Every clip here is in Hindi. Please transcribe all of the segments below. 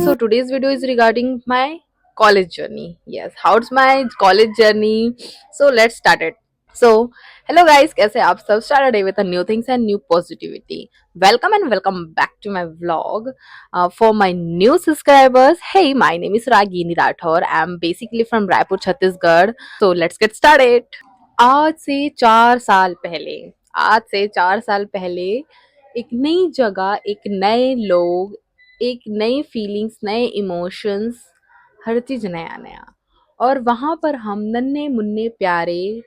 So today's video is regarding my college journey. Yes, how's my college journey? So let's start it. So hello guys, कैसे आप सब? Start a day with a new things and new positivity. Welcome and welcome back to my vlog. For my new subscribers, hey, my name is Ragini Rathore. I'm basically from Raipur, Chhattisgarh. So let's get started. आज से 4 साल पहले आज से 4 साल पहले एक नई जगह, एक नए लोग, एक नई फीलिंग्स, नए इमोशंस, हर चीज नया नया। और वहां पर हम नन्हे मुन्ने प्यारे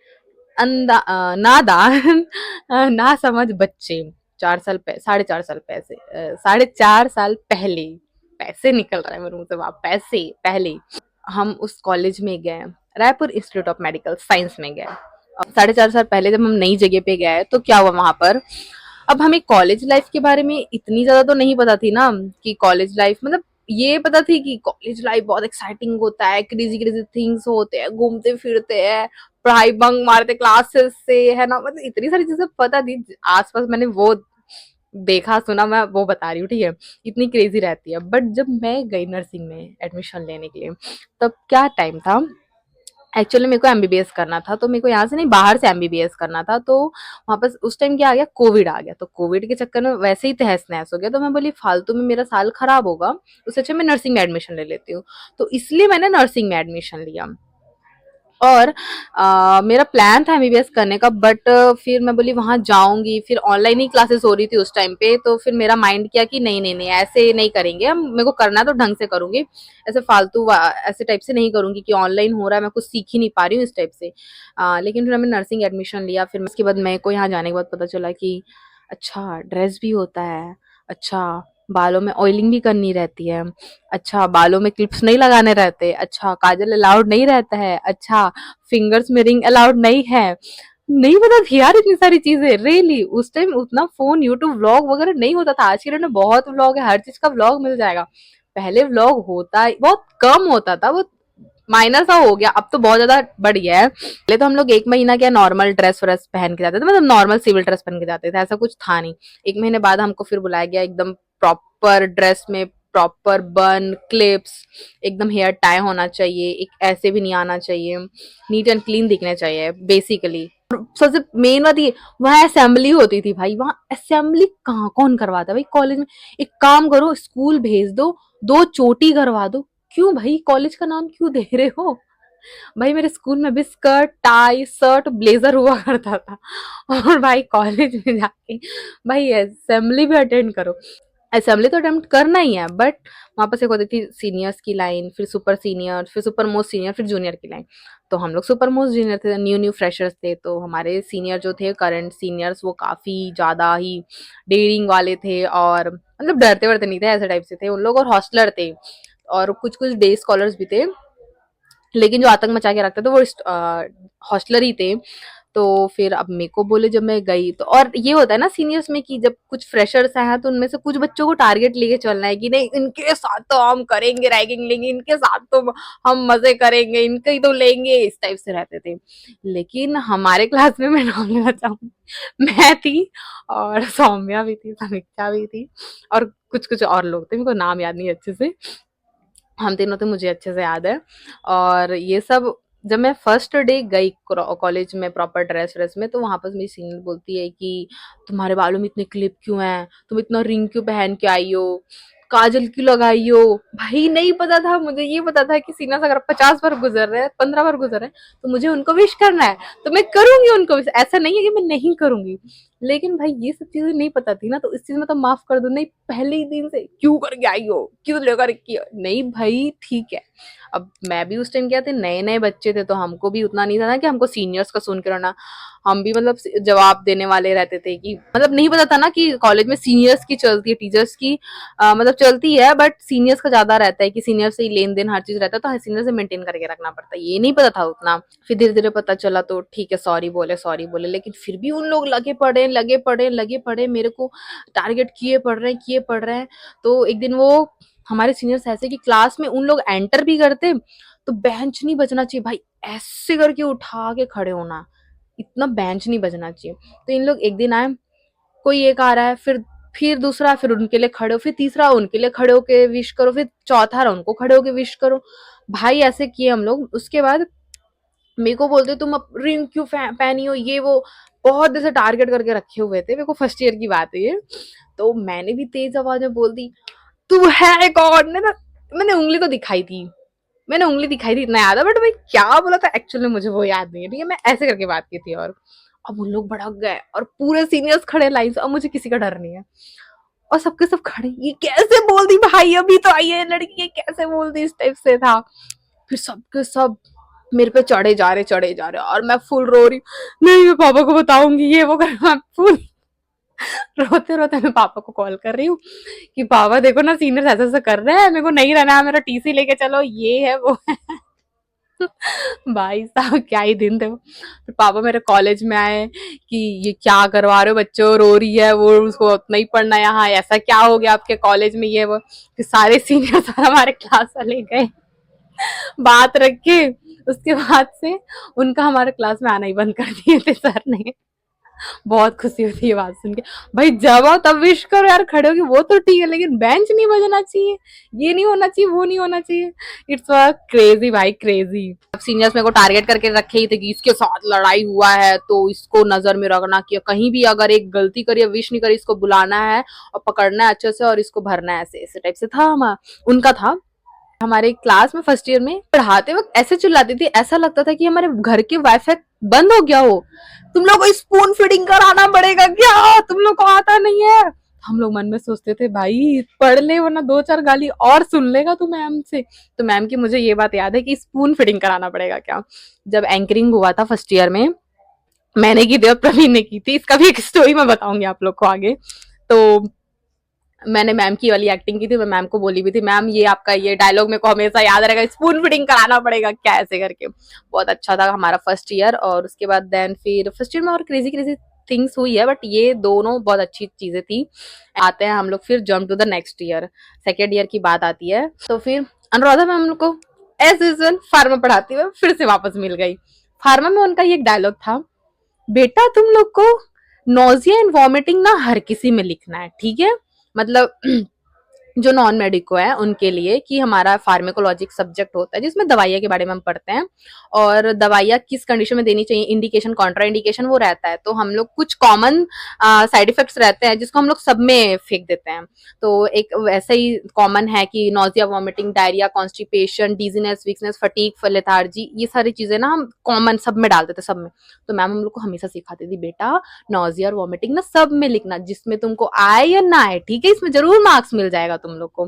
नादान ना समझ बच्चे 4 साल 4.5 साल पहले पैसे निकल रहा है मेरे मुंह से, वहां पैसे पहले हम उस कॉलेज में गए, Raipur institute of medical science में गए। 4.5 साल पहले जब हम नई जगह पे गए तो क्या हुआ वहां पर। अब हमें कॉलेज लाइफ के बारे में इतनी ज्यादा तो नहीं पता थी ना, कि कॉलेज लाइफ मतलब ये पता थी कि कॉलेज लाइफ बहुत एक्साइटिंग होता है, क्रेजी क्रेजी थिंग्स होते हैं, घूमते फिरते हैं, पढ़ाई बंक मारते क्लासेस से, है ना। मतलब इतनी सारी चीजें पता थी आसपास, मैंने वो देखा सुना, मैं वो बता रही हूँ, ठीक है। इतनी क्रेजी रहती है। बट जब मैं गई नर्सिंग में एडमिशन लेने के लिए, तब क्या टाइम था। एक्चुअली मेरे को एमबीबीएस करना था, तो मेरे को यहाँ से नहीं बाहर से एमबीबीएस करना था। तो वहां पर उस टाइम क्या आ गया, कोविड आ गया। तो कोविड के चक्कर में वैसे ही तहस नहस हो गया। तो मैं बोली फालतू में मेरा साल खराब होगा, उससे अच्छा मैं नर्सिंग में एडमिशन ले लेती हूँ। तो इसलिए मैंने नर्सिंग में एडमिशन लिया। और मेरा प्लान था एमबीबीएस करने का, बट फिर मैं बोली वहां जाऊंगी, फिर ऑनलाइन ही क्लासेस हो रही थी उस टाइम पे। तो फिर मेरा माइंड किया कि नहीं नहीं नहीं, ऐसे नहीं करेंगे हम, मेरे को करना है तो ढंग से करूंगी, ऐसे फालतू ऐसे टाइप से नहीं करूंगी कि ऑनलाइन हो रहा है मैं कुछ सीख ही नहीं पा रही हूँ इस टाइप से। लेकिन फिर हमने नर्सिंग एडमिशन लिया। फिर उसके बाद मेरे को यहाँ जाने के बाद पता चला कि अच्छा ड्रेस भी होता है, अच्छा बालों में ऑयलिंग भी करनी रहती है, अच्छा बालों में क्लिप्स नहीं लगाने रहते, अच्छा काजल अलाउड नहीं रहता है, अच्छा फिंगर्स में रिंग अलाउड नहीं है। नहीं पता थी यार इतनी सारी चीजें, रियली उस टाइम उतना फोन यूट्यूब व्लॉग वगैरह नहीं होता था। आज के डेट में बहुत व्लॉग है, हर चीज का व्लॉग मिल जाएगा। पहले व्लॉग होता बहुत कम होता था, वो माइनर सा हो गया, अब तो बहुत ज्यादा बढ़ गया है। पहले तो हम लोग एक महीना क्या नॉर्मल ड्रेस व्रेस पहन के जाते थे, मतलब नॉर्मल सिविल ड्रेस पहन के जाते थे, ऐसा कुछ था नहीं। एक महीने बाद हमको फिर बुलाया गया एकदम प्रॉपर ड्रेस में, प्रॉपर बन क्लिप्स, एकदम हेयर टाई होना चाहिए, एक ऐसे भी नहीं आना चाहिए, नीट एंड क्लीन दिखने चाहिए बेसिकली। सबसे मेन बात ये, वहां असेंबली होती थी भाई, वहां असेंबली कहाँ कौन करवाता है भाई कॉलेज में। एक काम करो, स्कूल भेज दो, 2 चोटी करवा दो। क्यों भाई, कॉलेज का नाम क्यों दे रहे हो भाई। मेरे स्कूल में भी स्कर्ट टाई शर्ट ब्लेजर हुआ करता था, और भाई कॉलेज में जाके भाई असेंबली भी अटेंड करो। असेंबली तो अटेम्प्ट करना ही है, बट वहां पर एक होती थी सीनियर्स की लाइन, फिर सुपर सीनियर, फिर सुपर मोस्ट सीनियर, फिर जूनियर की लाइन। तो हम लोग सुपर मोस्ट जूनियर थे, न्यू न्यू फ्रेशर्स थे। तो हमारे सीनियर जो थे करंट सीनियर्स, वो काफी ज्यादा ही डेयरिंग वाले थे, और मतलब डरते वरते नहीं थे, ऐसे टाइप से थे उन लोग। और हॉस्टलर थे, और कुछ कुछ डे स्कॉलर्स भी थे, लेकिन जो आतंक मचा के रखते थे वो हॉस्टलर ही थे। तो फिर अब मेरे को बोले, जब मैं गई तो, और ये होता है ना सीनियर्स में कि जब कुछ फ्रेशर्स आए हैं तो उनमें से कुछ बच्चों को टारगेट लेके चलना है कि नहीं इनके साथ तो हम करेंगे रैगिंग, लेंगे इनके साथ तो हम मजे करेंगे, इनके ही तो लेंगे, इस टाइप से रहते थे। लेकिन हमारे क्लास में मैं नाम लेना चाहूंगी, मैं थी, और सौम्या भी थी, समीक्षा भी थी, और कुछ कुछ और लोग थे, मेरे को नाम याद नहीं अच्छे से। हम तीनों थे, मुझे अच्छे से याद है। और ये सब जब मैं फर्स्ट डे गई कॉलेज में प्रॉपर ड्रेस व्रेस में, तो वहां पर मेरी सीनियर बोलती है कि तुम्हारे बालों में इतने क्लिप क्यों हैं, तुम इतना रिंग क्यों पहन के आई हो, काजल क्यों लगाई हो। भाई नहीं पता था मुझे, ये पता था कि सीना से अगर 50 बार गुजर रहे हैं, 15 बार गुजर रहे हैं, तो मुझे उनको विश करना है, तो मैं करूंगी उनको विश। ऐसा नहीं है कि मैं नहीं करूंगी। लेकिन भाई ये सब चीजें नहीं पता थी ना, तो इस चीज में तो माफ कर दो। नहीं पहले ही दिन से क्यों करके आई हो, क्यों लेकर की हो? नहीं भाई ठीक है। अब मैं भी उस टाइम क्या थे, नए नए बच्चे थे, तो हमको भी उतना नहीं था ना कि हमको सीनियर्स का सुन के रहना। हम भी मतलब जवाब देने वाले रहते थे, कि मतलब नहीं पता था ना कि कॉलेज में सीनियर्स की चलती है, टीचर्स की मतलब चलती है, बट सीनियर्स का ज्यादा रहता है कि सीनियर से ही लेन देन हर चीज रहता है, तो सीनियर से मेंटेन करके रखना पड़ता है, ये नहीं पता था उतना। फिर धीरे धीरे पता चला, तो ठीक है सॉरी बोले, सॉरी बोले, लेकिन फिर भी उन लोग लगे पड़े लगे पड़े लगे पड़े, मेरे को टारगेट किए पड़ रहे हैं। तो एक दिन वो हमारे सीनियर्स ऐसे कि क्लास में उन लोग एंटर भी करते, तो बेंच नहीं बचना चाहिए भाई, ऐसे करके उठा के खड़े होना, इतना बेंच नहीं बचना चाहिए। तो इन लोग एक दिन आए, कोई एक आ रहा है, फिर फिर दूसरा, फिर उनके लिए खड़े हो, फिर तीसरा उनके लिए खड़े होके विश करो, फिर चौथा उनको खड़े होके विश करो। भाई ऐसे किए हम लोग। उसके बाद मेरे को बोलते तुम अब रिंग क्यों पहनी हो, ये वो बहुत देर से टारगेट करके रखे हुए थे। मेरे को फर्स्ट ईयर की बात है ये। तो मैंने भी तेज आवाज में बोल दी, तू है कौन? मैंने उंगली तो दिखाई थी, मैंने उंगली दिखाई थी इतना याद है, बट मैं क्या बोला था एक्चुअली में मुझे वो याद नहीं है, ठीक है। मैं ऐसे करके बात की थी। और अब उन लोग भड़क गए और पूरे सीनियर्स खड़े लाइन से। अब मुझे किसी का डर नहीं है और सबके सब खड़े, ये कैसे बोल दी भाई, अभी तो आई है लड़की, ये कैसे बोल दी, इस टाइप से था। फिर सबके सब मेरे पे चढ़े जा रहे और मैं फुल रो रही हूँ, नहीं मैं पापा को बताऊंगी, ये वो कर। मैं फुल रोते रोते मैं पापा को कॉल कर रही हूँ कि पापा देखो ना सीनियर ऐसा ऐसा कर रहे हैं, मेरे को नहीं रहना है, मेरा टीसी लेके चलो, ये है वो है। भाई साहब क्या ही दिन थे वो। फिर पापा मेरे कॉलेज में आए कि ये क्या करवा रहे हो बच्चों, रो रही है वो, उसको उतना ही पढ़ना है यहाँ, ऐसा क्या हो गया आपके कॉलेज में, ये वो। फिर सारे सीनियर हमारे क्लास वाले गए बात रख के। उसके बाद से उनका हमारे क्लास में आना ही बंद कर दिए थे सर ने। बहुत खुशी होती है बात सुन के। भाई जब आओ तब विश करो यार, खड़े होके वो तो ठीक है, लेकिन बेंच नहीं बजना चाहिए, ये नहीं होना चाहिए, वो नहीं होना चाहिए। इट्स क्रेजी भाई, क्रेजी। अब सीनियर्स मेरे को टारगेट करके रखे ही थे कि इसके साथ लड़ाई हुआ है तो इसको नजर में रखना, कि कहीं भी अगर एक गलती करी, विश नहीं करी, इसको बुलाना है और पकड़ना है अच्छे से और इसको भरना है, ऐसे ऐसे टाइप से था उनका था। हमारे क्लास में फर्स्ट ईयर में पढ़ाते वक्त ऐसे चिल्लाती थी, ऐसा लगता था कि हमारे घर के वाईफाई बंद हो गया हो। तुम लोग को स्पून फीडिंग कराना पड़ेगा क्या, तुम लोग को आता नहीं है? हम लोग मन में सोचते थे भाई पढ़ ले वरना दो चार गाली और सुन लेगा तू मैम से। तो मैम की मुझे ये बात याद है कि स्पून फीडिंग कराना पड़ेगा क्या। जब एंकरिंग हुआ था फर्स्ट ईयर में, मैंने की थी और प्रवीण ने की थी, इसका भी एक स्टोरी मैं बताऊंगी आप लोग को आगे। तो मैंने मैम की वाली एक्टिंग की थी, मैं मैम को बोली भी थी, मैम ये आपका ये डायलॉग मेरे को हमेशा याद रहेगा, स्पून फीडिंग कराना पड़ेगा क्या, ऐसे करके। बहुत अच्छा था हमारा फर्स्ट ईयर। और उसके बाद देन फिर फर्स्ट ईयर में और क्रेजी क्रेजी थिंग्स हुई है, बट ये दोनों बहुत अच्छी चीजें थी। आते हैं हम लोग फिर jump to the next year, second year की बात आती है। तो फिर अनुराधा मैम हम लोग को एज यूजुअल फार्मा पढ़ाती हुए फिर से वापस मिल गई। फार्मा में उनका ये एक डायलॉग था, बेटा तुम लोग को नोजिया एंड वॉमिटिंग ना हर किसी में लिखना है, ठीक है। मतलब जो नॉन मेडिको है उनके लिए, कि हमारा फार्मेकोलॉजिक सब्जेक्ट होता है जिसमें दवाइयाँ के बारे में हम पढ़ते हैं और दवाइयाँ किस कंडीशन में देनी चाहिए, इंडिकेशन कॉन्ट्रा इंडिकेशन वो रहता है। तो हम लोग कुछ कॉमन साइड इफेक्ट्स रहते हैं जिसको हम लोग सब में फेंक देते हैं। तो एक वैसा ही कॉमन है कि nausea, vomiting, diarrhoea, constipation, dizziness, weakness, fatigue, lethargy, ये सारी चीजें ना हम कॉमन सब में डाल देते सब में। तो मैम हम लोग को हमेशा सिखाती थी, बेटा नोजिया और वॉमिटिंग ना सब में लिखना, जिसमें तुमको आए या ना आए, ठीक है, इसमें जरूर मार्क्स मिल जाएगा तुम लोग को।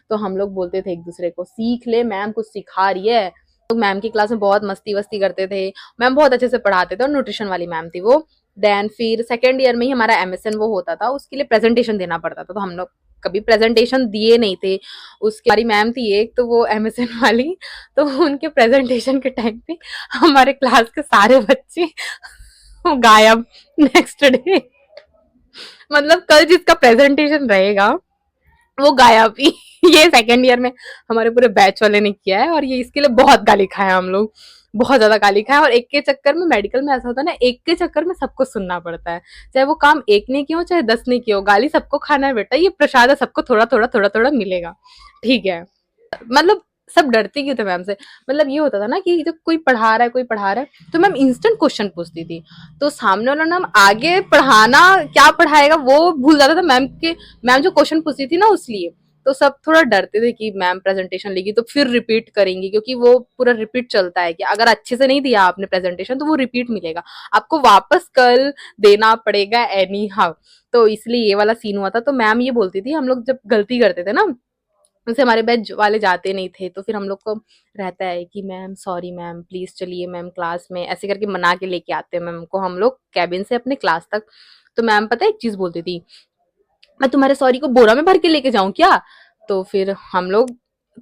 तो हम लोग बोलते थे एक दूसरे को, सीख ले मैम कुछ सिखा रही है। तो मैम की क्लास में बहुत मस्ती वस्ती करते थे, मैम बहुत अच्छे से पढ़ाते थे और न्यूट्रिशन वाली मैम थी वो। देन फिर सेकेंड ईयर में ही हमारा एमएसएन वो होता था, उसके लिए प्रेजेंटेशन देना पड़ता था। तो हम लोग कभी प्रेजेंटेशन दिए नहीं थे। उसकी हमारी मैम थी एक, तो वो एमएसएन वाली, तो उनके प्रेजेंटेशन के टाइम पे हमारे क्लास के सारे बच्चे गायब नेक्स्ट डे। मतलब कल जिसका प्रेजेंटेशन रहेगा वो गायब ही। ये सेकेंड ईयर में हमारे पूरे बैच वाले ने किया है और ये इसके लिए बहुत गाली खाया हम लोग, बहुत ज्यादा गाली खाया। और एक के चक्कर में, मेडिकल में ऐसा होता है ना, एक के चक्कर में सबको सुनना पड़ता है, चाहे वो काम एक ने किया हो चाहे 10 ने किया हो, गाली सबको खाना है बेटा, ये प्रसाद है, सबको थोड़ा थोड़ा थोड़ा थोड़ा मिलेगा, ठीक है। मतलब सब डरते क्यों थे मैम से। मतलब ये होता था ना कि जब कोई पढ़ा रहा है, कोई पढ़ा रहा है, तो मैम इंस्टेंट क्वेश्चन पूछती थी, तो सामने वाला ना आगे पढ़ाना क्या पढ़ाएगा वो भूल जाता था मैम के। मैम जो क्वेश्चन पूछती थी ना उसलिए, तो सब थोड़ा डरते थे कि मैम प्रेजेंटेशन लेगी तो फिर रिपीट करेंगी, क्योंकि वो पूरा रिपीट चलता है कि अगर अच्छे से नहीं दिया आपने प्रेजेंटेशन तो वो रिपीट मिलेगा, आपको वापस कल देना पड़ेगा एनी हाउ। तो इसलिए ये वाला सीन हुआ था। तो मैम ये बोलती थी, हम लोग जब गलती करते थे ना, जैसे हमारे बैच वाले जाते नहीं थे, तो फिर हम लोग को रहता है कि मैम सॉरी मैम प्लीज चलिए मैम क्लास में, ऐसे करके मना के लेके आते हैं मैम को हम लोग कैबिन से अपने क्लास तक। तो मैम पता है एक चीज बोलती थी, मैं तुम्हारे सॉरी को बोरा में भर के लेके जाऊं क्या? तो फिर हम लोग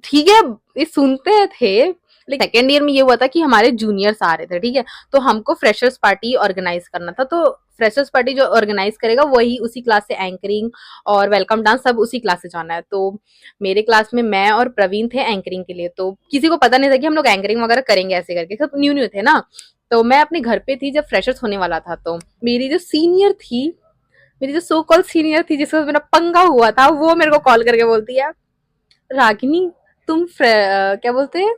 ठीक है ये सुनते थे। लेकिन सेकेंड ईयर में ये हुआ था कि हमारे जूनियर्स आ रहे थे, ठीक है, तो हमको फ्रेशर्स पार्टी ऑर्गेनाइज करना था। तो फ्रेशर्स पार्टी जो ऑर्गेनाइज करेगा वही उसी क्लास से एंकरिंग और वेलकम डांस सब उसी क्लास से जाना है। तो मेरे क्लास में मैं और प्रवीण थे एंकरिंग के लिए, तो किसी को पता नहीं था कि हम लोग एंकरिंग वगैरह करेंगे, ऐसे करके सब न्यू न्यू थे ना। तो मैं अपने घर पे थी जब फ्रेशर्स होने वाला था, तो मेरी जो सीनियर थी मेरी जो सो कॉल सीनियर थी जिससे मेरा पंगा हुआ था, वो मेरे को कॉल करके बोलती है, रागिनी तुम क्या बोलते हैं,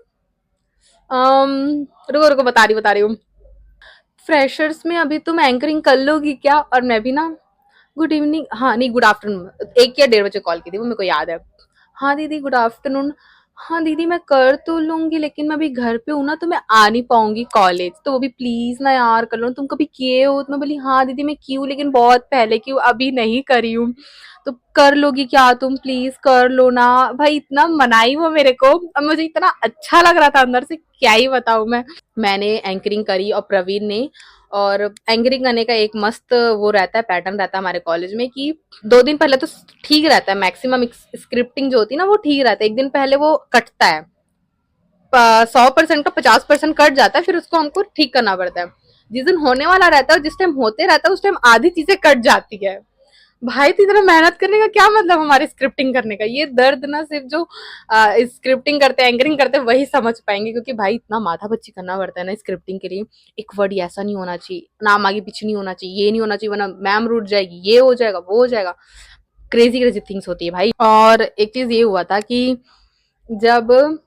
रुको रुको बता रही हूँ, फ्रेशर्स में अभी तुम एंकरिंग कर लोगी क्या? और मैं भी ना, गुड इवनिंग, हाँ नहीं गुड आफ्टरनून, 1 या 1:30 बजे कॉल की थी वो, मेरे को याद है। हाँ दीदी गुड आफ्टरनून। हाँ दीदी मैं कर तो लूंगी, लेकिन मैं अभी घर पे हूँ ना, तो मैं आ नहीं पाऊंगी कॉलेज, तो वो भी प्लीज ना यार कर लो, तुम कभी किए हो? तो मैं बोली हाँ दीदी मैं की हूँ, लेकिन बहुत पहले की हूँ, अभी नहीं करी हूँ। तो कर लोगी क्या तुम, प्लीज कर लो ना। भाई इतना मनाई वो मेरे को, अब मुझे इतना अच्छा लग रहा था अंदर से, क्या ही बताऊं मैं। मैंने एंकरिंग करी और प्रवीण ने, और एंकरिंग करने का एक मस्त वो रहता है, पैटर्न रहता है हमारे कॉलेज में कि 2 दिन पहले तो ठीक रहता है, मैक्सिमम स्क्रिप्टिंग जो होती है ना वो ठीक रहता है, 1 दिन पहले वो कटता है, 100% का 50% कट जाता है, फिर उसको हमको ठीक करना पड़ता है। जिस दिन होने वाला रहता है और जिस टाइम होते रहता है उस टाइम आधी चीजें कट जाती है। भाई तो इतना मेहनत करने का क्या मतलब हमारे स्क्रिप्टिंग करने का, ये दर्द ना सिर्फ जो स्क्रिप्टिंग करते हैं एंकरिंग करते हैं वही समझ पाएंगे, क्योंकि भाई इतना माथा पच्ची करना पड़ता है ना स्क्रिप्टिंग के लिए। एक वर्ड ऐसा नहीं होना चाहिए, नाम आगे पीछे नहीं होना चाहिए, ये नहीं होना चाहिए वरना मैम रूठ जाएगी, ये हो जाएगा वो हो जाएगा, क्रेजी क्रेजी थिंग्स होती है भाई। और एक चीज ये हुआ था कि जब,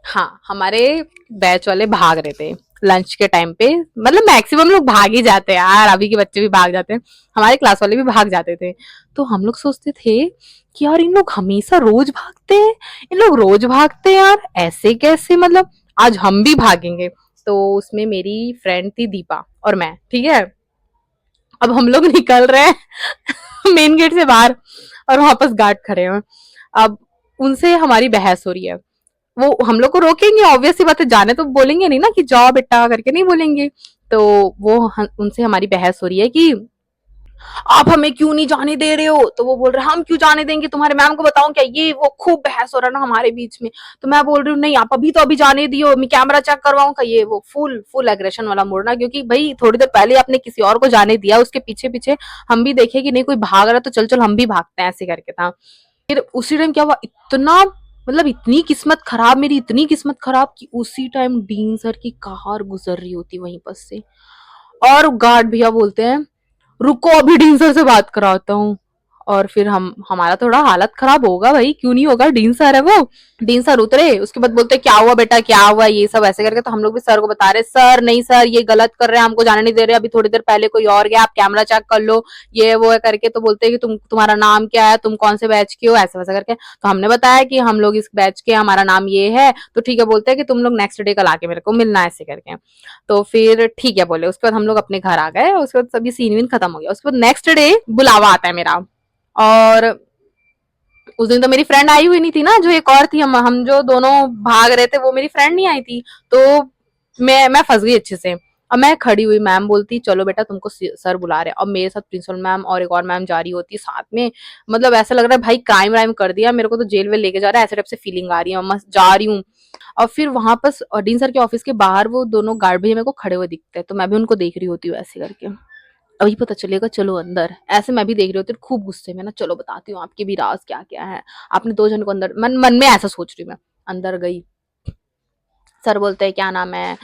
हाँ हमारे बैच वाले भाग रहे थे लंच के टाइम पे, मतलब मैक्सिमम लोग भाग ही जाते हैं यार, अभी के बच्चे भी भाग जाते हैं, हमारे क्लास वाले भी भाग जाते थे। तो हम लोग सोचते थे कि यार इन लोग हमेशा रोज भागते हैं, इन लोग रोज भागते हैं यार, ऐसे कैसे, मतलब आज हम भी भागेंगे। तो उसमें मेरी फ्रेंड थी दीपा और मैं, ठीक है। अब हम लोग निकल रहे हैं मेन गेट से बाहर, और वहां पास गार्ड खड़े हैं। अब उनसे हमारी बहस हो रही है, वो हम लोग को रोकेंगे, ऑब्वियस सी बात है, जाने तो बोलेंगे नहीं ना कि जाओ बेटा करके, नहीं बोलेंगे। तो वो उनसे हमारी बहस हो रही है कि आप हमें क्यों नहीं जाने दे रहे हो, तो वो बोल रहे हैं हम क्यों जाने देंगे, तुम्हारे मैम को बताऊं क्या, ये वो खूब बहस हो रहा है ना हमारे बीच में। तो मैं बोल रही हूँ नहीं आप अभी तो अभी जाने दियो, मैं कैमरा चेक करवाऊं का, ये वो फुल फुल एग्रेशन वाला मोड़ना, क्योंकि भाई थोड़ी देर पहले आपने किसी और को जाने दिया, उसके पीछे पीछे हम भी देखे कि नहीं कोई भाग रहा तो चल चल हम भी भागते हैं, ऐसे करके था। फिर उसी टाइम क्या हुआ, इतना मतलब इतनी किस्मत खराब, मेरी इतनी किस्मत खराब कि उसी टाइम डीन सर की कार गुजर रही होती वहीं पर से, और गार्ड भैया बोलते हैं रुको अभी डीन सर से बात कराता हूँ। और फिर हम हमारा थोड़ा हालत खराब होगा भाई, क्यों नहीं होगा, डीन सर है वो। डीन सर उतरे, उसके बाद बोलते क्या हुआ बेटा क्या हुआ, ये सब ऐसे करके। तो हम लोग भी सर को बता रहे, सर नहीं सर ये गलत कर रहे हैं, हमको जाने नहीं दे रहे, अभी थोड़ी देर पहले कोई और गया, आप कैमरा चेक कर लो, ये वो है करके। तो बोलते हैं कि तुम्हारा नाम क्या है, तुम कौन से बैच के हो, ऐसा वैसा करके। तो हमने बताया कि हम लोग इस बैच के, हमारा नाम ये है। तो ठीक है, बोलते हैं कि तुम लोग नेक्स्ट डे कल आके मेरे को मिलना है, ऐसे करके। तो फिर ठीक है बोले, उसके बाद हम लोग अपने घर आ गए, उसके बाद सभी सीन वीन खत्म हो गया। उसके बाद नेक्स्ट डे बुलावा आता है मेरा, और उस दिन तो मेरी फ्रेंड आई हुई नहीं थी ना, जो एक और थी, हम जो दोनों भाग रहे थे वो मेरी फ्रेंड नहीं आई थी। तो मैं फंस गई अच्छे से। अब मैं खड़ी हुई, मैम बोलती चलो बेटा तुमको सर बुला रहे, और मेरे साथ प्रिंसिपल मैम और एक और मैम जा रही होती साथ में। मतलब ऐसा लग रहा है भाई क्राइम वाइम कर दिया, मेरे को तो जेल में लेके जा रहा है, ऐसे टाइप से फीलिंग आ रही है, मस्त जा रही हूँ। और फिर वहां पर डीन सर के ऑफिस के बाहर वो दोनों गार्ड भैया मेरे को खड़े हुए दिखते हैं, तो मैं भी उनको देख रही होती हूँ ऐसे करके, अभी पता चलेगा चलो अंदर, ऐसे मैं भी देख रही होती हूँ खूब गुस्से में ना, चलो बताती हूँ आपके भी राज क्या क्या है। आपने 2 जन को अंदर, मन मन में ऐसा सोच रही हूँ मैं। अंदर गई, सर बोलते हैं क्या नाम है,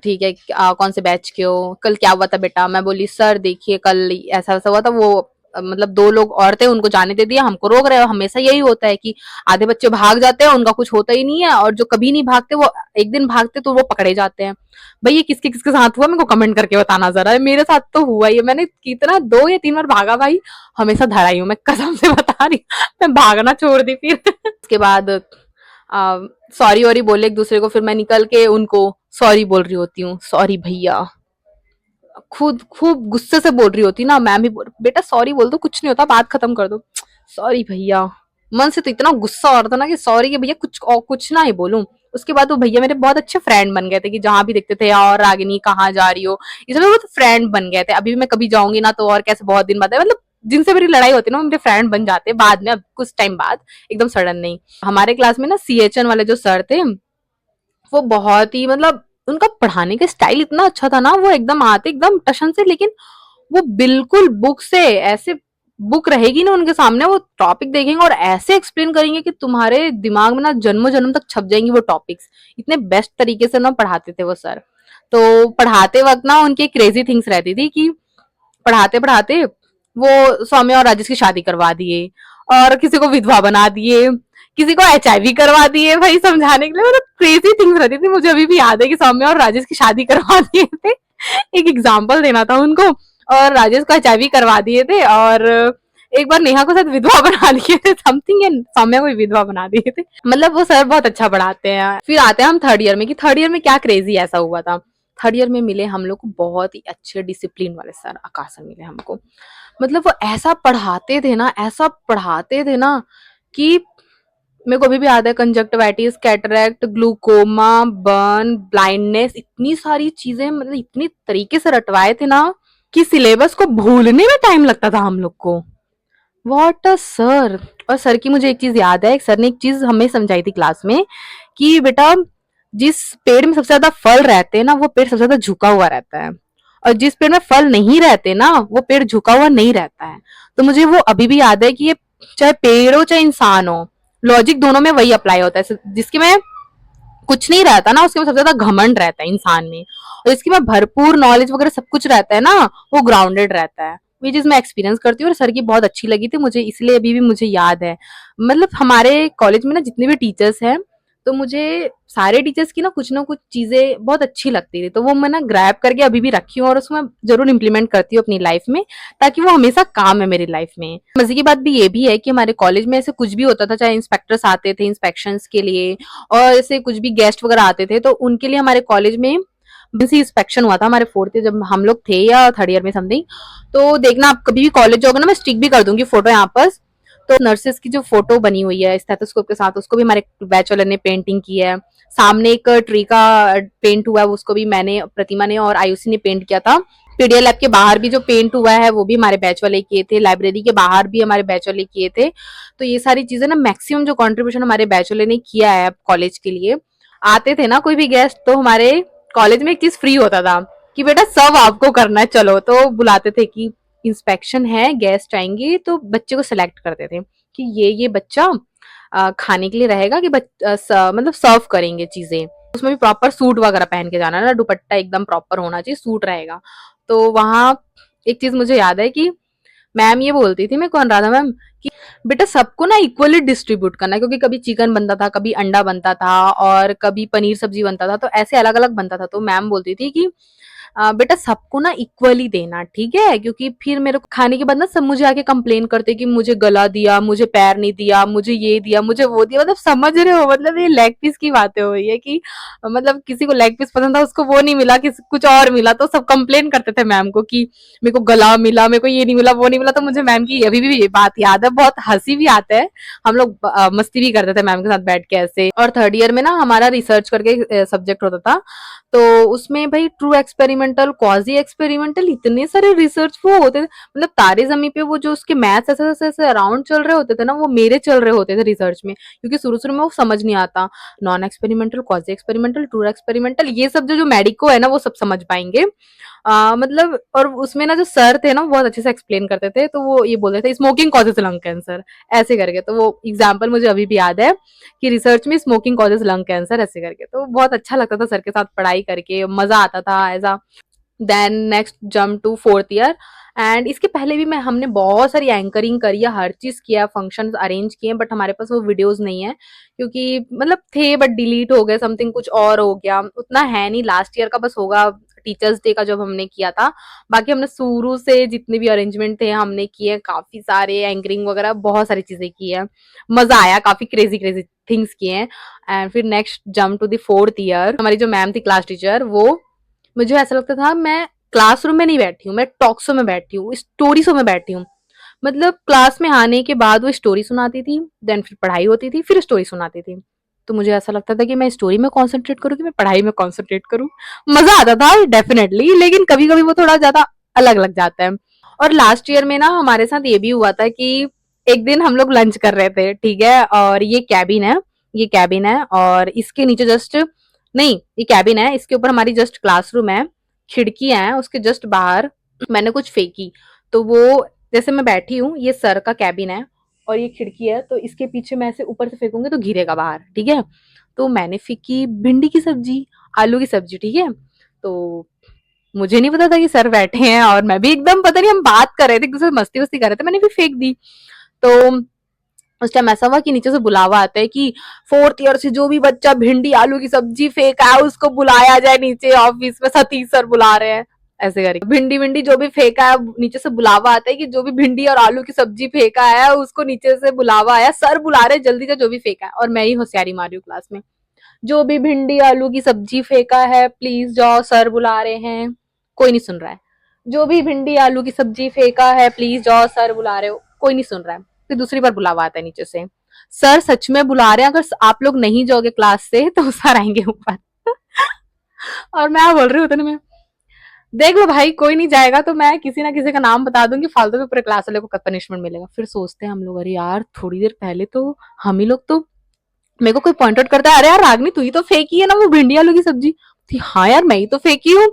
ठीक है कौन से बैच के हो, कल क्या हुआ था बेटा। मैं बोली सर देखिए कल ऐसा वैसा हुआ था, वो मतलब 2 लोग और थे उनको जाने दे दिया, हमको रोक रहे हो। हमेशा यही होता है कि आधे बच्चे भाग जाते हैं, उनका कुछ होता ही नहीं है, और जो कभी नहीं भागते वो एक दिन भागते तो वो पकड़े जाते हैं। भाई ये किसके किसके साथ हुआ मेरे को कमेंट करके बताना जरा, मेरे साथ तो हुआ ही है, मैंने कितना 2 या 3 बार भागा भाई, हमेशा धराई हूँ मैं, कसम से बता रही हूँ। मैं भागना छोड़ दी फिर उसके बाद सॉरी वॉरी बोले एक दूसरे को, फिर मैं निकल के उनको सॉरी बोल रही होती हूँ, सॉरी भैया, खुद खूब गुस्से से बोल रही होती ना, मैम भी बेटा सॉरी बोल दो कुछ नहीं होता, बात खत्म कर दो, सॉरी भैया। मन से तो इतना गुस्सा आ रहा था ना कि सॉरी के भैया कुछ और कुछ ना ही बोलूं। उसके बाद वो भैया मेरे बहुत अच्छे फ्रेंड बन गए थे, कि जहां भी देखते थे और रागिनी कहाँ जा रही हो, इसलिए वो फ्रेंड बन गए थे। अभी भी मैं कभी जाऊंगी ना तो, और कैसे बहुत दिन बाद है, मतलब जिनसे मेरी लड़ाई होती है ना वो मेरे फ्रेंड बन जाते हैं बाद में, अब कुछ टाइम बाद, एकदम सडन नहीं। हमारे क्लास में ना सीएचएन वाले जो सर थे, वो बहुत ही मतलब उनका पढ़ाने का स्टाइल इतना अच्छा था ना, वो एकदम आते एकदम टशन से, लेकिन वो बिल्कुल बुक से ऐसे, बुक रहेगी ना उनके सामने, वो टॉपिक देखेंगे और ऐसे एक्सप्लेन करेंगे कि तुम्हारे दिमाग में ना जन्मों जन्म तक छप जाएंगी वो टॉपिक्स। इतने बेस्ट तरीके से ना पढ़ाते थे वो सर। तो पढ़ाते वक्त ना उनकी क्रेजी थिंग्स रहती थी कि पढ़ाते पढ़ाते वो सौम्या और राजेश की शादी करवा दिए, और किसी को विधवा बना दिए, किसी को एचआईवी करवा दिए भाई समझाने के लिए। मतलब क्रेजी थिंग्स रहती थी। मुझे अभी भी याद है कि सौम्या और राजेश की शादी करवा दिए थे, एक एग्जाम्पल देना था उनको, और राजेश को एचआईवी करवा दिए थे, और एक बार नेहा को शायद विधवा बना दिए थे समथिंग, एंड सौम्या को भी विधवा बना दिए थे। मतलब वो सर बहुत अच्छा पढ़ाते हैं। फिर आते हैं हम थर्ड ईयर में, कि थर्ड ईयर में क्या क्रेजी ऐसा हुआ था। थर्ड ईयर में मिले हम लोग को बहुत ही अच्छे डिसिप्लिन वाले सर, आकाश सर मिले हमको। मतलब वो ऐसा पढ़ाते थे ना, ऐसा पढ़ाते थे ना, कि मेरे को अभी भी याद है, conjunctivitis, cataract, glaucoma, burn, blindness, इतनी सारी चीजें, मतलब इतनी तरीके से रटवाए थे ना कि सिलेबस को भूलने में टाइम लगता था हम लोग को। What a sir. और सर की मुझे एक चीज याद है, सर ने एक चीज हमें समझाई थी क्लास में, कि बेटा जिस पेड़ में सबसे ज्यादा फल रहते हैं ना, वो पेड़ सबसे ज्यादा झुका हुआ रहता है, और जिस पेड़ में फल नहीं रहते ना, वो पेड़ झुका हुआ नहीं रहता है। तो मुझे वो अभी भी याद है कि ये चाहे पेड़ हो चाहे इंसान हो, लॉजिक दोनों में वही अप्लाई होता है। जिसके में कुछ नहीं रहता ना, उसके में सबसे ज्यादा घमंड रहता है इंसान में, और जिसके में भरपूर नॉलेज वगैरह सब कुछ रहता है ना, वो ग्राउंडेड रहता है। ये चीज मैं एक्सपीरियंस करती हूँ, और सर की बहुत अच्छी लगी थी मुझे, इसलिए अभी भी मुझे याद है। मतलब हमारे कॉलेज में ना जितने भी टीचर्स हैं, तो मुझे सारे टीचर्स की ना कुछ चीजें बहुत अच्छी लगती थी, तो वो मैं ना ग्रैब करके अभी भी रखी हूँ, और उसको मैं जरूर इंप्लीमेंट करती हूँ अपनी लाइफ में, ताकि वो हमेशा काम है मेरी लाइफ में। मजे की बात भी ये भी है कि हमारे कॉलेज में ऐसे कुछ भी होता था, चाहे इंस्पेक्टर्स आते थे इंस्पेक्शंस के लिए, और ऐसे कुछ भी गेस्ट वगैरह आते थे, तो उनके लिए हमारे कॉलेज में इंस्पेक्शन हुआ था हमारे फोर्थ ईयर जब हम लोग थे, या थर्ड ईयर में समथिंग। तो देखना आप कभी भी कॉलेज जाओगे ना, मैं स्टिक भी कर दूंगी फोटो यहाँ पर। तो नर्सेस की जो फोटो बनी हुई है स्टेथोस्कोप के साथ, उसको भी हमारे बैच वाले ने पेंटिंग की है। सामने एक ट्री का पेंट हुआ है, उसको भी मैंने, प्रतिमा ने और आयुषी ने पेंट किया था। पीडीए लैब के बाहर भी जो पेंट हुआ है वो भी हमारे बैच वाले किए थे, लाइब्रेरी के बाहर भी हमारे बैच वाले किए थे। तो ये सारी चीजें ना, मैक्सिमम जो कंट्रीब्यूशन हमारे बैच वाले ने किया है कॉलेज के लिए। आते थे ना कोई भी गेस्ट, तो हमारे कॉलेज में एक चीज फ्री होता था, कि बेटा सब आपको करना है, चलो। तो बुलाते थे कि इंस्पेक्शन है, गेस्ट आएंगे, तो बच्चे को सिलेक्ट करते थे कि ये बच्चा खाने के लिए रहेगा, कि मतलब सर्व करेंगे चीजें। उसमें भी प्रॉपर सूट वगैरह पहन के जाना ना, दुपट्टा एकदम प्रॉपर होना चाहिए, सूट रहेगा। तो वहां एक चीज मुझे याद है कि मैम ये बोलती थी, मैं कौन राधा मैम, कि बेटा सबको ना इक्वली डिस्ट्रीब्यूट करना है, क्योंकि कभी चिकन बनता था, कभी अंडा बनता था, और कभी पनीर सब्जी बनता था, तो ऐसे अलग अलग बनता था। तो मैम बोलती थी कि बेटा सबको ना इक्वली देना, ठीक है, क्योंकि फिर मेरे को खाने के बाद ना सब मुझे आके कंप्लेन करते कि मुझे गला दिया, मुझे पैर नहीं दिया, मुझे ये दिया, मुझे वो दिया। मतलब समझ रहे हो, मतलब ये लेग पीस की बातें हो रही है कि मतलब किसी को लेग पीस पसंद था, उसको वो नहीं मिला, किसी कुछ और मिला, तो सब कंप्लेन करते थे मैम को कि मेरे को गला मिला, मेरे को ये नहीं मिला, वो नहीं मिला। तो मुझे मैम की अभी भी ये बात याद है, बहुत हंसी भी आता है। हम लोग मस्ती भी करते थे मैम के साथ बैठ के ऐसे। और थर्ड ईयर में ना हमारा रिसर्च करके सब्जेक्ट होता था, तो उसमें भाई ट्रू एक्सपेरिमेंटल, क्वाजी एक्सपेरिमेंटल, इतने सारे रिसर्च वो होते थे। मतलब तारे जमी पे वो जो उसके मैथ्स ऐसे ऐसे ऐसे अराउंड चल रहे होते थे ना, वो मेरे चल रहे होते थे रिसर्च में, क्योंकि शुरू शुरू में वो समझ नहीं आता। Non experimental, quasi experimental, true experimental, ये सब जो मेडिको है ना, वो सब समझ पाएंगे। मतलब और उसमें ना जो सर थे ना, वो बहुत अच्छे से एक्सप्लेन करते थे। तो वो ये बोलते थे स्मोकिंग कॉजेज लंग कैंसर, ऐसे करके। तो वो एग्जाम्पल मुझे अभी भी याद है कि रिसर्च में स्मोकिंग कॉजेज लंग कैंसर, ऐसे करके। तो बहुत अच्छा लगता था सर के साथ पढ़ाई करके, मजा आता था ऐसा। Then next jump to fourth year. And इसके पहले भी मैं हमने बहुत सारी एंकरिंग करी है, हर चीज किया, फंक्शन अरेंज किए, बट हमारे पास वो वीडियोस नहीं है, क्योंकि मतलब थे बट डिलीट हो गए, समथिंग कुछ और हो गया, उतना है नहीं। लास्ट ईयर का बस होगा टीचर्स डे का जब हमने किया था। बाकी हमने शुरू से जितने भी अरेंजमेंट थे हमने किए, काफी सारे एंकरिंग वगैरह बहुत सारी चीजें की है, मजा आया, काफी क्रेजी क्रेजी थिंग्स किए हैं। एंड फिर next jump to the fourth year. हमारी जो मैम थी क्लास टीचर, वो, मुझे ऐसा लगता था मैं क्लासरूम में नहीं बैठी हूँ, मैं टॉक्सो में बैठी हूँ, स्टोरी शो में बैठी हूँ। मतलब क्लास में आने के बाद वो स्टोरी सुनाती थी, देन फिर पढ़ाई होती थी, फिर स्टोरी सुनाती थी। तो मुझे ऐसा लगता था कि मैं स्टोरी में कंसंट्रेट करूँ कि मैं पढ़ाई में कंसंट्रेट करूँ। मजा आता था डेफिनेटली, लेकिन कभी कभी वो थोड़ा ज्यादा अलग लग जाता है। और लास्ट ईयर में ना हमारे साथ ये भी हुआ था कि एक दिन हम लोग लंच कर रहे थे, ठीक है, और ये कैबिन है, ये कैबिन है, और इसके नीचे जस्ट, नहीं ये कैबिन है, इसके ऊपर हमारी जस्ट क्लासरूम है, खिड़कियां हैं, उसके जस्ट बाहर मैंने कुछ फेंकी। तो वो, जैसे मैं बैठी हूँ, ये सर का कैबिन है और ये खिड़की है, तो इसके पीछे मैं ऐसे ऊपर से फेंकूंगी तो गिरेगा बाहर, ठीक है। तो मैंने फेंकी भिंडी की सब्जी, आलू की सब्जी, ठीक है। तो मुझे नहीं पता था कि सर बैठे हैं, और मैं भी एकदम पता नहीं, हम बात कर रहे थे, एक दूसरे से मस्ती वस्ती कर रहे थे, मैंने भी फेंक दी। तो उस टाइम ऐसा हुआ कि नीचे से बुलावा आता है कि फोर्थ ईयर से जो भी बच्चा भिंडी आलू की सब्जी फेंका है उसको बुलाया जाए नीचे ऑफिस में, सतीश सर बुला रहे हैं, ऐसे करके भिंडी विंडी जो भी फेंका है, नीचे से बुलावा आता है कि जो भी भिंडी और आलू की सब्जी फेंका है उसको नीचे से बुलावा आया, सर बुला रहे जल्दी से जो भी फेंका है, और मैं ही होशियारी मारी हूँ क्लास में, जो भी भिंडी आलू की सब्जी फेंका है प्लीज जाओ, सर बुला रहे हैं। कोई नहीं सुन रहा है। जो भी भिंडी आलू की सब्जी फेंका है प्लीज जाओ, सर बुला रहे हो, कोई नहीं सुन रहा है। फिर दूसरी बार बुलावा आता है नीचे से, सर सच में बुला रहे हैं, अगर आप लोग नहीं जाओगे क्लास से तो सर आएंगे ऊपर। और मैं बोल रही हूँ उतने में, देख लो भाई कोई नहीं जाएगा तो मैं किसी ना किसी का नाम बता दूंगी, फालतू में पूरे क्लास वाले को पनिशमेंट मिलेगा। फिर सोचते हैं हम लोग, अरे यार थोड़ी देर पहले तो हम ही लोग तो, मेरे को कोई पॉइंट आउट करता है, अरे यार रागनी तू ही तो फेंकी है ना वो भिंडी आलू की सब्जी थी। हाँ यार मैं ही तो फेंकी हूँ।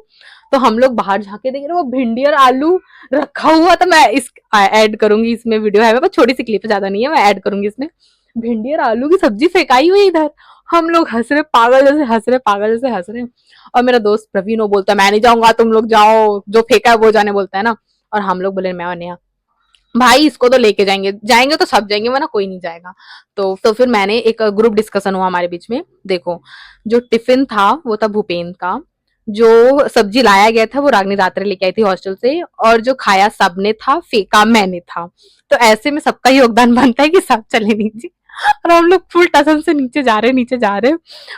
तो हम लोग बाहर झाके देख रहे वो भिंडी और आलू रखा हुआ था, मैं इस ऐड करूंगी इसमें, वीडियो है बस छोटी सी क्लिप, ज्यादा नहीं है, मैं ऐड करूंगी इसमें। भिंडी और आलू की सब्जी फेंकाई हुई इधर, हम लोग हंस रहे पागल जैसे हंस रहे, पागल जैसे हंस रहे। और मेरा दोस्त प्रवीण वो बोलता है मैं नहीं जाऊंगा, तुम लोग जाओ, जो फेंका है वो जाने बोलता है ना। और हम लोग बोले मैं और नेहा भाई इसको तो लेके जाएंगे, जाएंगे तो सब जाएंगे वरना कोई नहीं जाएगा। तो फिर मैंने एक ग्रुप डिस्कशन हुआ हमारे बीच में, देखो जो टिफिन था वो था भूपेन का, जो सब्जी लाया गया था वो रागनी रात्रे लेके आई थी हॉस्टल से, और जो खाया सबने था फेंका मैंने था। तो ऐसे में सबका योगदान बनता है कि सब चले नीचे। और हम लोग फुल टसन से नीचे जा रहे, नीचे जा रहे।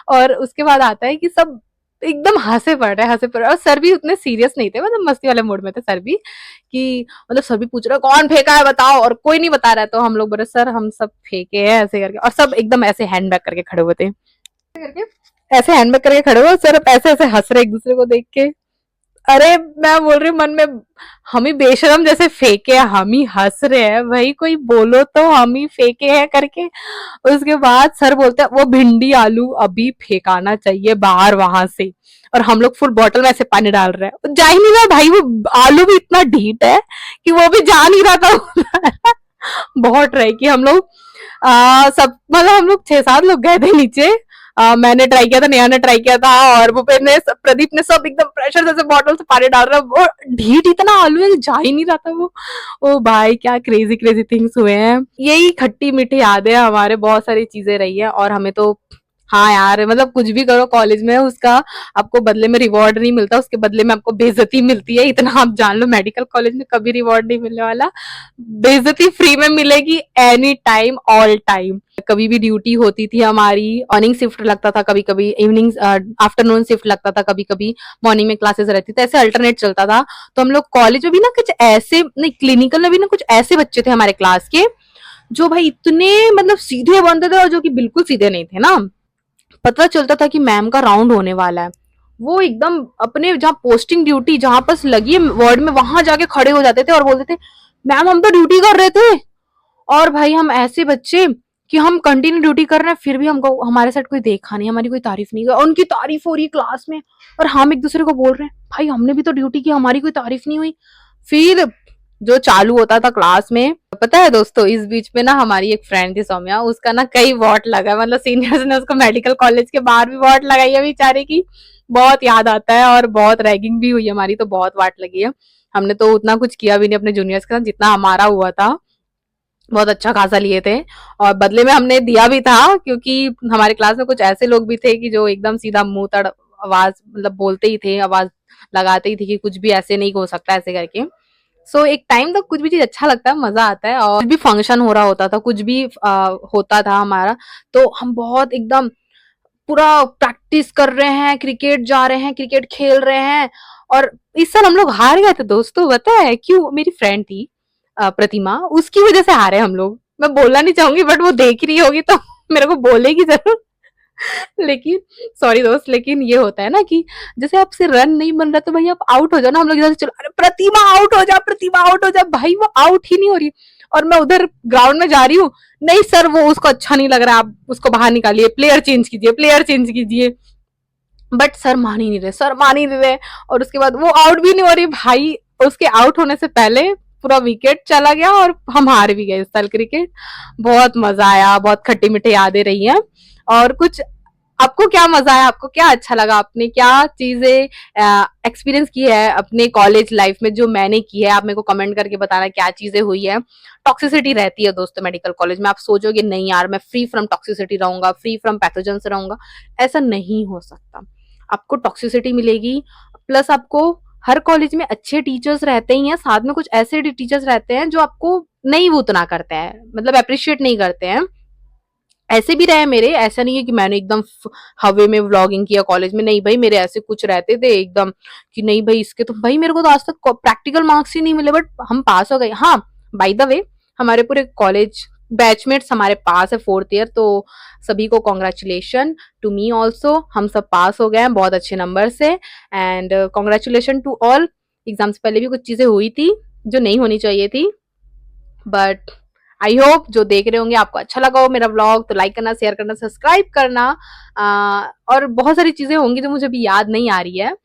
और उसके बाद आता है कि सब एकदम हंसे पड़ रहे, हंसे पड़ रहे, और सर भी उतने सीरियस नहीं थे, मतलब मस्ती वाले मूड में थे सर भी, कि मतलब सभी पूछ रहे कौन फेंका है बताओ, और कोई नहीं बता रहा है। तो हम लोग बोले सर हम सब फेंके हैं ऐसे करके, और सब एकदम ऐसे हैंड बैग करके खड़े हुए थे, करके ऐसे हैंड बैग करके खड़े हुए, सर ऐसे ऐसे हंस रहे एक दूसरे को देख के। अरे मैं बोल रही हूँ मन में, हम ही बेशरम जैसे फेंके हैं, हम ही हंस रहे हैं भाई, कोई बोलो तो हम ही फेंके हैं करके। उसके बाद सर बोलते हैं वो भिंडी आलू अभी फेंकाना चाहिए बाहर वहां से, और हम लोग फुल बॉटल में ऐसे पानी डाल रहे हैं, जा ही नहीं रहा भाई, वो आलू भी इतना ढीठ है कि वो भी जा नहीं रहा था। बहुत ट्राई की हम लोग, सब मतलब हम लोग 6-7 लोग गए थे नीचे। मैंने ट्राई किया था, नेहा ने ट्राई किया था, और भूपेन ने, प्रदीप ने, सब एकदम प्रेशर जैसे बॉटल से पानी डाल रहा है, वो ढीठ इतना आलू है कि जा ही नहीं रहा था वो। ओ भाई क्या क्रेजी क्रेजी थिंग्स हुए हैं। यही खट्टी मीठी यादें हमारे, बहुत सारी चीजें रही है। और हमें तो हाँ यार मतलब कुछ भी करो कॉलेज में उसका आपको बदले में रिवॉर्ड नहीं मिलता, उसके बदले में आपको बेइज्जती मिलती है, इतना आप जान लो। मेडिकल कॉलेज में कभी रिवॉर्ड नहीं मिलने वाला, बेइज्जती फ्री में मिलेगी एनी टाइम ऑल टाइम। कभी भी ड्यूटी होती थी हमारी, मॉर्निंग शिफ्ट लगता था, कभी कभी इवनिंग आफ्टरनून शिफ्ट लगता था, कभी कभी मॉर्निंग में क्लासेस रहती थी, ऐसे अल्टरनेट चलता था। तो हम लोग कॉलेज में भी ना कुछ ऐसे, नहीं क्लिनिकल में भी ना कुछ ऐसे बच्चे थे हमारे क्लास के जो भाई इतने मतलब सीधे बनते थे, और जो कि बिल्कुल सीधे नहीं थे ना। पता चलता था कि मैम का राउंड होने वाला है, वो एकदम अपने जहाँ पोस्टिंग ड्यूटी जहां पर लगी है वार्ड में, वहां जाके खड़े हो जाते थे और बोलते थे मैम हम तो ड्यूटी कर रहे थे। और भाई हम ऐसे बच्चे कि हम कंटिन्यू ड्यूटी कर रहे हैं, फिर भी हमको हमारे साथ कोई देखा नहीं, हमारी कोई तारीफ नहीं की, उनकी तारीफ हो रही है क्लास में, और हम एक दूसरे को बोल रहे हैं भाई हमने भी तो ड्यूटी की, हमारी कोई तारीफ नहीं हुई। फिर जो चालू होता था क्लास में, पता है दोस्तों इस बीच में ना हमारी एक फ्रेंड थी सौम्या, उसका ना कई वॉट लगा, मतलब सीनियर्स ने उसको मेडिकल कॉलेज के बाहर भी वॉट लगाई है बेचारे की। बहुत याद आता है, और बहुत रैगिंग भी हुई हमारी, तो बहुत वाट लगी है। हमने तो उतना कुछ किया भी नहीं अपने जूनियर्स के साथ, जितना हमारा हुआ था बहुत अच्छा खासा लिए थे, और बदले में हमने दिया भी था, क्योंकि हमारे क्लास में कुछ ऐसे लोग भी थे कि जो एकदम सीधा मुंह तड़ आवाज मतलब बोलते ही थे, आवाज लगाते ही थे कि कुछ भी ऐसे नहीं हो सकता ऐसे करके। एक टाइम तक कुछ भी चीज अच्छा लगता है, मजा आता है, और कुछ भी फंक्शन हो रहा होता था, कुछ भी होता था हमारा, तो हम बहुत एकदम पूरा प्रैक्टिस कर रहे हैं, क्रिकेट जा रहे हैं, क्रिकेट खेल रहे हैं। और इस साल हम लोग हार गए थे दोस्तों, पता है क्यों? मेरी फ्रेंड थी प्रतिमा, उसकी वजह से हारे हम लोग। मैं बोलना नहीं चाहूंगी बट वो देख रही होगी तो मेरे को बोलेगी जरूर। लेकिन सॉरी दोस्त, लेकिन ये होता है ना कि जैसे आपसे रन नहीं बन रहा तो भाई आप आउट हो जाओ ना, हम लोग इधर से चलो अरे प्रतिमा आउट हो जा, प्रतिमा आउट हो जा, भाई वो आउट ही नहीं हो रही, और मैं उधर ग्राउंड में जा रही हूँ, नहीं सर वो उसको अच्छा नहीं लग रहा, आप उसको बाहर निकालिए, प्लेयर चेंज कीजिए, प्लेयर चेंज कीजिए। बट सर मान ही नहीं रहे, सर मान ही नहीं रहे, और उसके बाद वो आउट भी नहीं हो रही भाई। उसके आउट होने से पहले पूरा विकेट चला गया और हम हार भी गए इस साल क्रिकेट। बहुत मजा आया, बहुत खट्टी मीठी यादें रही हैं। और कुछ आपको क्या मजा आया, आपको क्या अच्छा लगा, आपने क्या चीजें एक्सपीरियंस की है अपने कॉलेज लाइफ में जो मैंने की है, आप मेरे को कमेंट करके बताना क्या चीजें हुई है। टॉक्सिसिटी रहती है दोस्तों मेडिकल कॉलेज में, आप सोचोगे नहीं यार मैं फ्री फ्रॉम टॉक्सिसिटी रहूंगा, फ्री फ्रॉम पैथोजन से रहूंगा, ऐसा नहीं हो सकता। आपको टॉक्सिसिटी मिलेगी, प्लस आपको हर कॉलेज में अच्छे टीचर्स रहते ही हैं, साथ में कुछ ऐसे टीचर्स रहते हैं जो आपको नहीं वो उतना करते हैं, मतलब अप्रिशिएट नहीं करते हैं। ऐसे भी रहे मेरे, ऐसा नहीं है कि मैंने एकदम हवे में व्लॉगिंग किया कॉलेज में, नहीं भाई मेरे ऐसे कुछ रहते थे एकदम कि नहीं भाई इसके तो, भाई मेरे को तो आज तक प्रैक्टिकल मार्क्स ही नहीं मिले बट हम पास हो गए। हाँ, बाय द वे हमारे पूरे कॉलेज बैचमेट्स हमारे पास है 4th ईयर, तो सभी को कॉन्ग्रेचुलेशन, टू मी ऑल्सो, हम सब पास हो गए हैं बहुत अच्छे नंबर से। And congratulation to all. Exam से पहले भी कुछ चीजें हुई थी जो नहीं होनी चाहिए थी, बट आई होप जो देख रहे होंगे आपको अच्छा लगा हो मेरा व्लॉग, तो लाइक करना, शेयर करना, सब्सक्राइब करना। और बहुत सारी चीजें होंगी जो मुझे अभी याद नहीं आ रही है।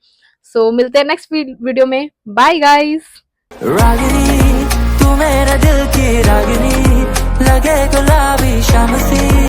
सो मिलते हैं नेक्स्ट वीडियो में, बाय गाइस। रागिनी तू मेरे दिल की रागिनी, लगे गुलाबी शाम सी।